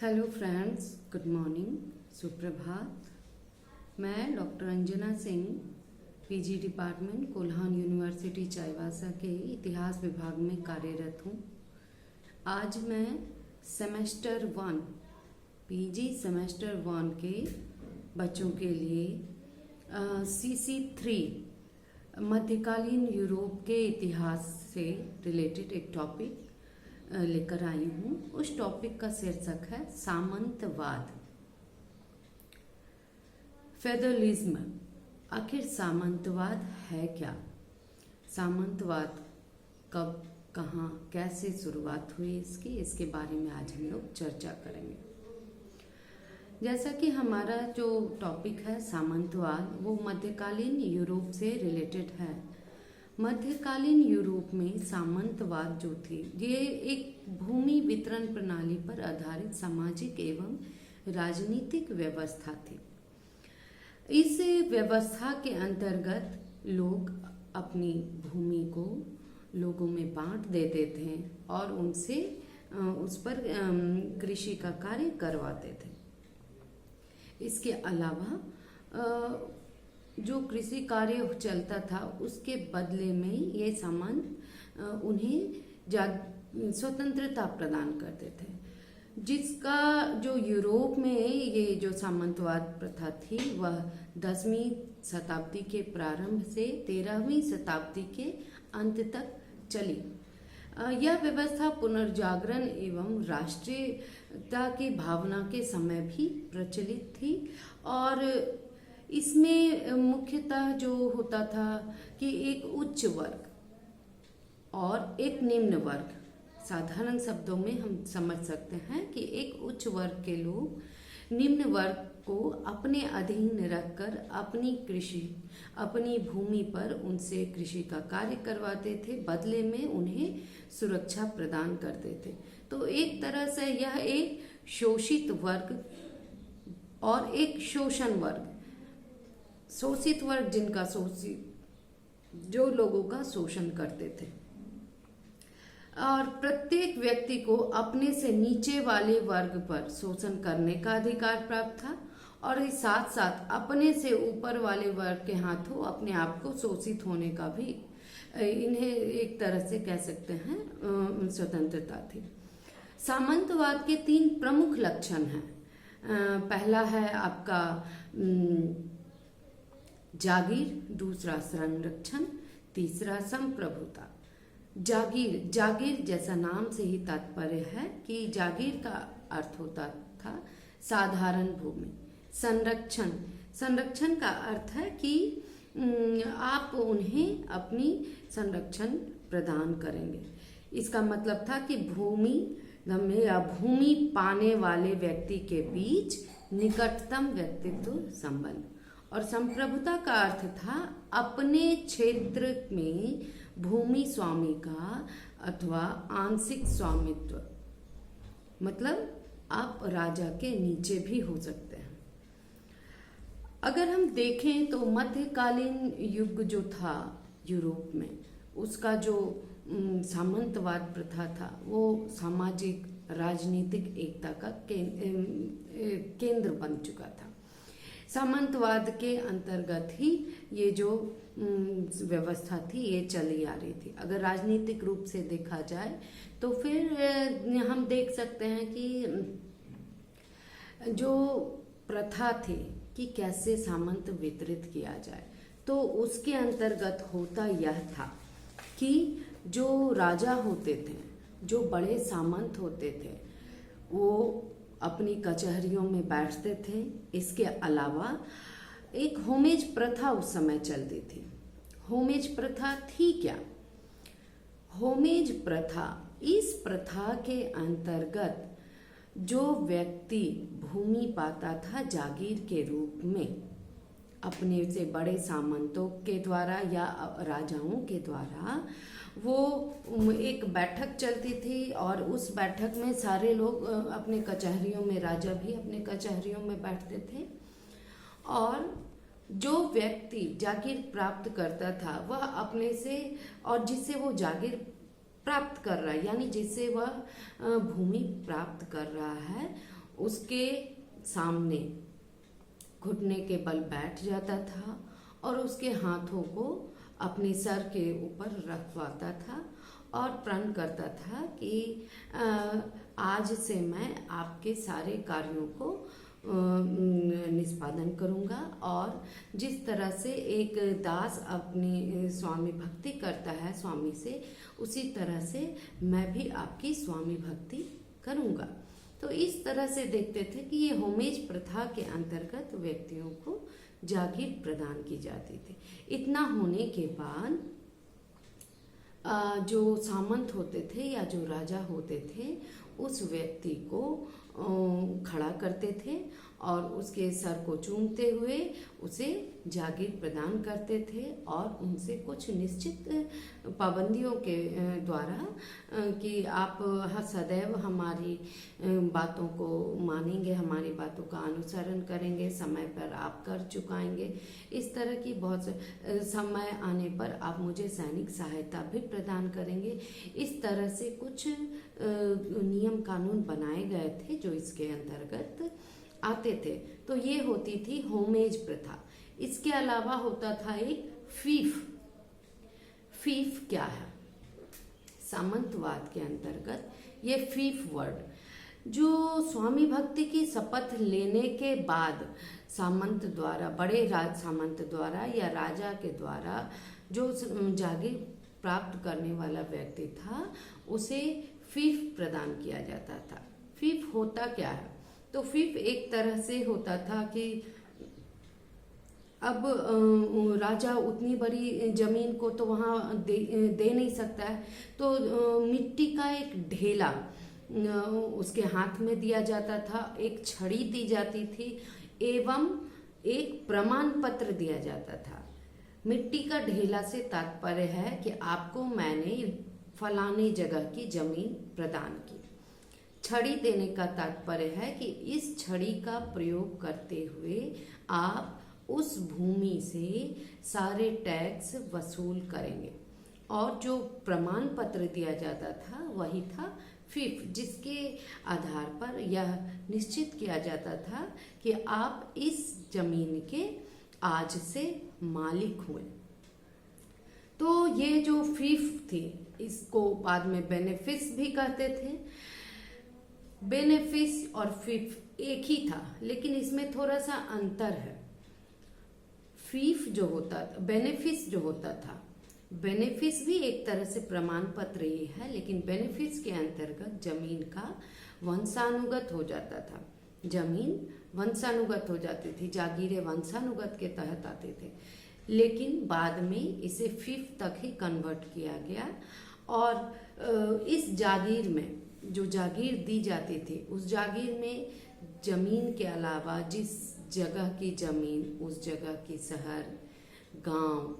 Hello friends, good morning, सुप्रभात। मैं doctor Anjana Singh, PG department, Kolhan university Chaibasa के इतिहास विभाग में कार्यरत हूँ। आज मैं सेमेस्टर 1 पीजी सेमेस्टर 1 के बच्चों के लिए CC3 मध्यकालीन यूरोप के इतिहास से रिलेटेड एक टॉपिक लेकर आई हूँ। उस टॉपिक का शीर्षक है सामंतवाद, फेडरलिज्म। आखिर सामंतवाद है क्या? सामंतवाद कब, कहाँ, कैसे शुरुआत हुई इसके बारे में आज हम लोग चर्चा करेंगे। जैसा कि हमारा जो टॉपिक है सामंतवाद, वो मध्यकालीन यूरोप से रिलेटेड है। मध्यकालीन यूरोप में सामंतवाद जो थी, ये एक भूमि वितरण प्रणाली पर आधारित सामाजिक एवं राजनीतिक व्यवस्था थी। इस व्यवस्था के अंतर्गत लोग अपनी भूमि को लोगों में बांट देते थे और उनसे उस पर कृषि का कार्य करवाते थे। इसके अलावा जो कृषि कार्य चलता था, उसके बदले में ये सामंत उन्हें स्वतंत्रता प्रदान करते थे, जिसका जो यूरोप में ये जो सामंतवाद प्रथा थी वह 10वीं शताब्दी के प्रारंभ से 13वीं शताब्दी के अंत तक चली। यह व्यवस्था पुनर्जागरण एवं राष्ट्रीयता की भावना के समय भी प्रचलित थी और इसमें मुख्यतः जो होता था कि एक उच्च वर्ग और एक निम्न वर्ग, साधारण शब्दों में हम समझ सकते हैं कि एक उच्च वर्ग के लोग निम्न वर्ग को अपने अधीन रखकर अपनी भूमि पर उनसे कृषि का कार्य करवाते थे, बदले में उन्हें सुरक्षा प्रदान करते थे। तो एक तरह से यह एक शोषित वर्ग और एक शोषण वर्ग, शोषित वर्ग जिनका जो लोगों का शोषण करते थे, और प्रत्येक व्यक्ति को अपने से नीचे वाले वर्ग पर शोषण करने का अधिकार प्राप्त था और इस साथ साथ अपने से ऊपर वाले वर्ग के हाथों अपने आप को शोषित होने का भी इन्हें एक तरह से कह सकते हैं स्वतंत्रता थी। सामंतवाद के 3 प्रमुख लक्षण हैं। पहला है आपका जागीर, दूसरा संरक्षण, तीसरा संप्रभुता। जागीर जैसा नाम से ही तात्पर्य है कि जागीर का अर्थ होता था साधारण भूमि। संरक्षण का अर्थ है कि आप उन्हें अपनी संरक्षण प्रदान करेंगे। इसका मतलब था कि भूमि पाने वाले व्यक्ति के बीच निकटतम व्यक्तित्व संबंध। और संप्रभुता का अर्थ था अपने क्षेत्र में भूमि स्वामी का अथवा आंशिक स्वामित्व, मतलब आप राजा के नीचे भी हो सकते हैं। अगर हम देखें तो मध्यकालीन युग जो था यूरोप में, उसका जो सामंतवाद प्रथा था वो सामाजिक राजनीतिक एकता का केंद्र बन चुका था। सामंतवाद के अंतर्गत ही ये जो व्यवस्था थी ये चली आ रही थी। अगर राजनीतिक रूप से देखा जाए तो फिर हम देख सकते हैं कि जो प्रथा थी कि कैसे सामंत वितरित किया जाए, तो उसके अंतर्गत होता यह था कि जो राजा होते थे, जो बड़े सामंत होते थे, वो अपनी कचहरियों में बैठते थे। इसके अलावा एक होमेज प्रथा उस समय चलती थी। होमेज प्रथा थी क्या? होमेज प्रथा, इस प्रथा के अंतर्गत जो व्यक्ति भूमि पाता था जागीर के रूप में, अपने से बड़े सामंतों के द्वारा या राजाओं के द्वारा, वो एक बैठक चलती थी और उस बैठक में सारे लोग अपने कचहरियों में, राजा भी अपने कचहरियों में बैठते थे और जो व्यक्ति जागीर प्राप्त करता था वह अपने से, और जिससे वो जागीर प्राप्त कर रहा है, यानी जिससे वह भूमि प्राप्त कर रहा है, उसके सामने घुटने के बल बैठ जाता था और उसके हाथों को अपने सर के ऊपर रखवाता था और प्रण करता था कि आज से मैं आपके सारे कार्यों को निष्पादन करूंगा, और जिस तरह से एक दास अपनी स्वामी भक्ति करता है स्वामी से, उसी तरह से मैं भी आपकी स्वामी भक्ति करूंगा। तो इस तरह से देखते थे कि ये होमेज प्रथा के अंतर्गत व्यक्तियों को जागीर प्रदान की जाती थी। इतना होने के बाद जो सामंत होते थे या जो राजा होते थे उस व्यक्ति को खड़ा करते थे और उसके सर को चूमते हुए उसे जागीर प्रदान करते थे और उनसे कुछ निश्चित पाबंदियों के द्वारा कि आप सदैव हमारी बातों को मानेंगे, हमारी बातों का अनुसरण करेंगे, समय पर आप कर चुकाएंगे, इस तरह की बहुत समय आने पर आप मुझे सैनिक सहायता भी प्रदान करेंगे। इस तरह से कुछ नियम कानून बनाए गए थे जो इसके अंतर्गत आते थे। तो ये होती थी होमेज प्रथा। इसके अलावा होता था एक फीफ। फीफ क्या है? सामंतवाद के अंतर्गत ये फीफ वर्ड जो स्वामी भक्ति की शपथ लेने के बाद सामंत द्वारा, बड़े सामंत द्वारा या राजा के द्वारा जो जागीर प्राप्त करने वाला व्यक्ति था उसे फीफ प्रदान किया जाता था। फीफ होता क्या है? तो फीफ एक तरह से होता था कि अब राजा उतनी बड़ी जमीन को तो वहाँ दे नहीं सकता है, तो मिट्टी का एक ढेला उसके हाथ में दिया जाता था, एक छड़ी दी जाती थी एवं एक प्रमाण पत्र दिया जाता था। मिट्टी का ढेला से तात्पर्य है कि आपको मैंने फलाने जगह की जमीन प्रदान की। छड़ी देने का तात्पर्य है कि इस छड़ी का प्रयोग करते हुए आप उस भूमि से सारे टैक्स वसूल करेंगे। और जो प्रमाण पत्र दिया जाता था वही था फीफ, जिसके आधार पर यह निश्चित किया जाता था कि आप इस जमीन के आज से मालिक हुए। तो ये जो फीफ थी इसको बाद में बेनिफिस भी कहते थे। बेनिफिस और फीफ एक ही था, लेकिन इसमें थोड़ा सा अंतर है। फीफ जो होता था, बेनिफिस जो होता था, बेनिफिस भी एक तरह से प्रमाण पत्र ही है, लेकिन बेनिफिस के अंतर्गत जमीन का वंशानुगत हो जाता था। जमीन वंशानुगत हो जाती थी, जागीरें वंशानुगत के तहत आते थे, लेकिन बाद में इसे फीफ तक ही कन्वर्ट किया गया। और इस जागीर में जो जागीर दी जाती थी उस जागीर में जमीन के अलावा जिस जगह की जमीन, उस जगह की शहर, गांव,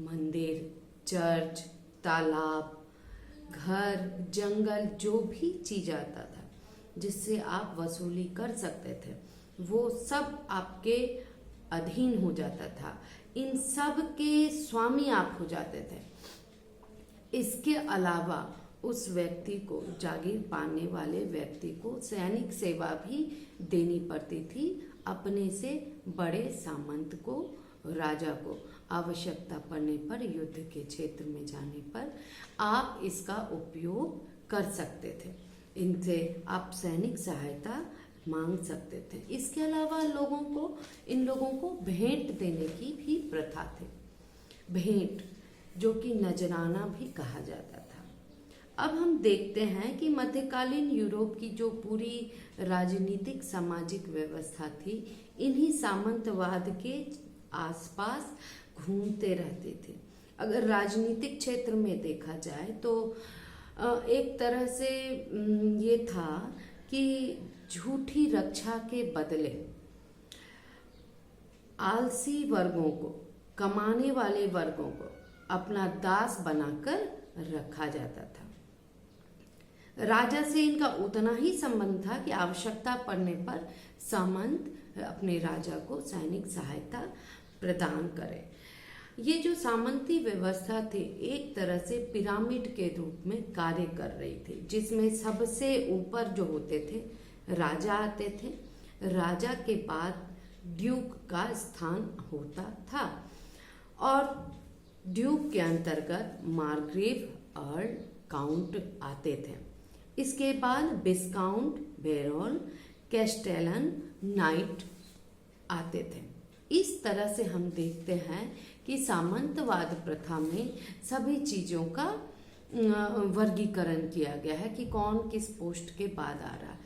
मंदिर, चर्च, तालाब, घर, जंगल, जो भी चीज आता था जिससे आप वसूली कर सकते थे वो सब आपके अधीन हो जाता था। इन सब के स्वामी आप हो जाते थे। इसके अलावा उस व्यक्ति को, जागीर पाने वाले व्यक्ति को सैनिक सेवा भी देनी पड़ती थी। अपने से बड़े सामंत को, राजा को आवश्यकता पड़ने पर, युद्ध के क्षेत्र में जाने पर आप इसका उपयोग कर सकते थे। इनसे आप सैनिक सहायता मांग सकते थे। इसके अलावा इन लोगों को भेंट देने की भी प्रथा थी। भेंट जो कि नजराना भी कहा जाता था। अब हम देखते हैं कि मध्यकालीन यूरोप की जो पूरी राजनीतिक सामाजिक व्यवस्था थी इन्हीं सामंतवाद के आसपास घूमते रहते थे। अगर राजनीतिक क्षेत्र में देखा जाए तो एक तरह से ये था कि झूठी रक्षा के बदले आलसी वर्गों को, कमाने वाले वर्गों को अपना दास बनाकर रखा जाता था। राजा से इनका उतना ही संबंध था कि आवश्यकता पड़ने पर सामंत अपने राजा को सैनिक सहायता प्रदान करे। ये जो सामंती व्यवस्था थी एक तरह से पिरामिड के रूप में कार्य कर रही थी, जिसमें सबसे ऊपर जो होते थे राजा आते थे। राजा के बाद ड्यूक का स्थान होता था और ड्यूक के अंतर्गत मार्ग्रेव, अर्ल, काउंट आते थे। इसके बाद विस्काउंट, बेरोल, कैस्टेलन, नाइट आते थे। इस तरह से हम देखते हैं कि सामंतवाद प्रथा में सभी चीज़ों का वर्गीकरण किया गया है कि कौन किस पोस्ट के बाद आ रहा है।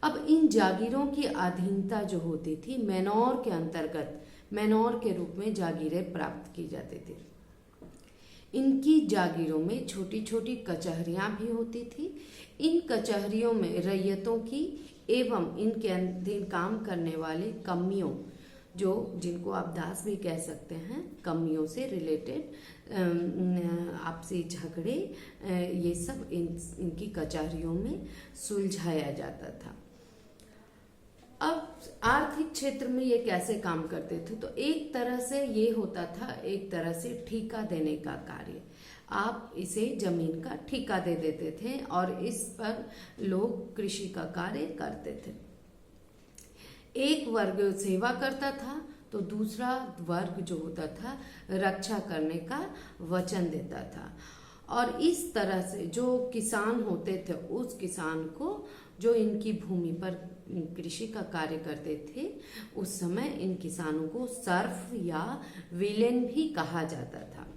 अब इन जागीरों की अधीनता जो होती थी मैनोर के अंतर्गत, मैनोर के रूप में जागीरें प्राप्त की जाती थी। इनकी जागीरों में छोटी छोटी कचहरियां भी होती थी। इन कचहरियों में रैयतों की एवं इनके अधीन काम करने वाले कमियों, जो जिनको आप दास भी कह सकते हैं, कमियों से रिलेटेड आपसी झगड़े, ये सब इनकी कचहरियों में सुलझाया जाता था। अब आर्थिक क्षेत्र में ये कैसे काम करते थे, तो एक तरह से ये होता था, एक तरह से ठेका देने का कार्य। आप इसे जमीन का ठेका दे देते थे और इस पर लोग कृषि का कार्य करते थे। एक वर्ग सेवा करता था तो दूसरा वर्ग जो होता था रक्षा करने का वचन देता था। और इस तरह से जो किसान होते थे उस किसान को, जो इनकी भूमि पर कृषि का कार्य करते थे, उस समय इन किसानों को सर्फ या विलेन भी कहा जाता था।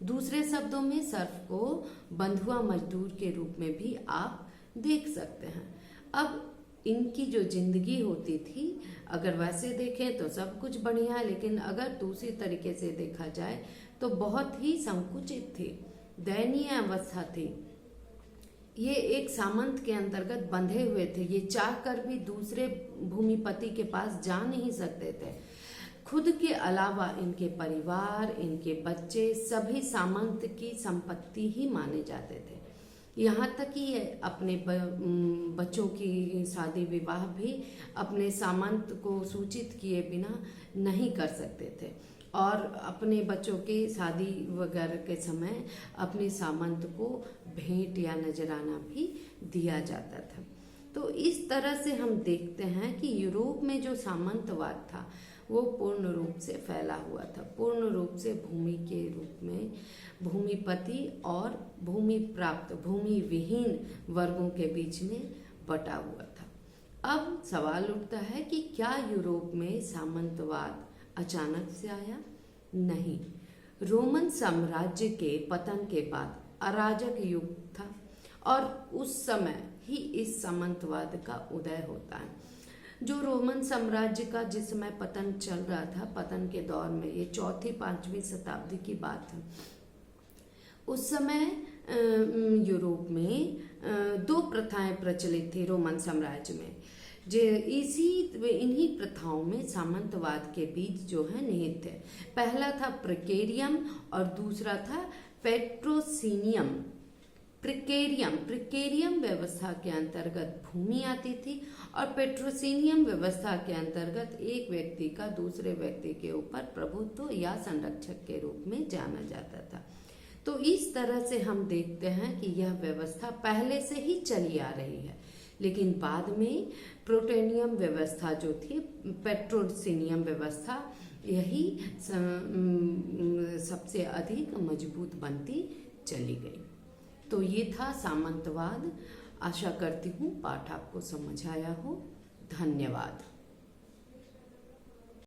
दूसरे शब्दों में सर्फ को बंधुआ मजदूर के रूप में भी आप देख सकते हैं। अब इनकी जो जिंदगी होती थी, अगर वैसे देखें तो सब कुछ बढ़िया है, लेकिन अगर दूसरी तरीके से देखा जाए तो बहुत ही संकुचित थी, दयनीय अवस्था थी। ये एक सामंत के अंतर्गत बंधे हुए थे। ये चाहकर भी दूसरे भूमिपति के पास जा नहीं सकते थे। खुद के अलावा इनके परिवार, इनके बच्चे सभी सामंत की संपत्ति ही माने जाते थे। यहाँ तक कि अपने बच्चों की शादी विवाह भी अपने सामंत को सूचित किए बिना नहीं कर सकते थे और अपने बच्चों के शादी वगैरह के समय अपने सामंत को भेंट या नजराना भी दिया जाता था। तो इस तरह से हम देखते हैं कि यूरोप में जो सामंतवाद था वो पूर्ण रूप से फैला हुआ था, पूर्ण रूप से भूमि के रूप में भूमिपति और भूमि प्राप्त, भूमि विहीन वर्गों के बीच में बटा हुआ था। अब सवाल उठता है कि क्या यूरोप में सामंतवाद अचानक से आया? नहीं। रोमन साम्राज्य के पतन के बाद अराजक युग था और उस समय ही इस सामंतवाद का उदय होता है। जो रोमन साम्राज्य का जिस समय पतन चल रहा था, पतन के दौर में, ये 4वीं-5वीं शताब्दी की बात है, उस समय यूरोप में दो प्रथाएं प्रचलित थी रोमन साम्राज्य में। इन्हीं प्रथाओं में सामंतवाद के बीज जो है निहित थे। पहला था प्रिकेरियम और दूसरा था पेट्रोसिनियम। प्रिकेरियम व्यवस्था के अंतर्गत भूमि आती थी और पेट्रोसिनियम व्यवस्था के अंतर्गत एक व्यक्ति का दूसरे व्यक्ति के ऊपर प्रभुत्व या संरक्षक के रूप में जाना जाता था। तो इस तरह से हम देखते हैं कि यह व्यवस्था पहले से ही चली आ रही है, लेकिन बाद में प्रोटेनियम व्यवस्था जो थी, पेट्रोसिनियम व्यवस्था, यही सबसे अधिक मजबूत बनती चली गई। तो ये था सामंतवाद। आशा करती हूँ पाठ आपको समझ आया हो। धन्यवाद।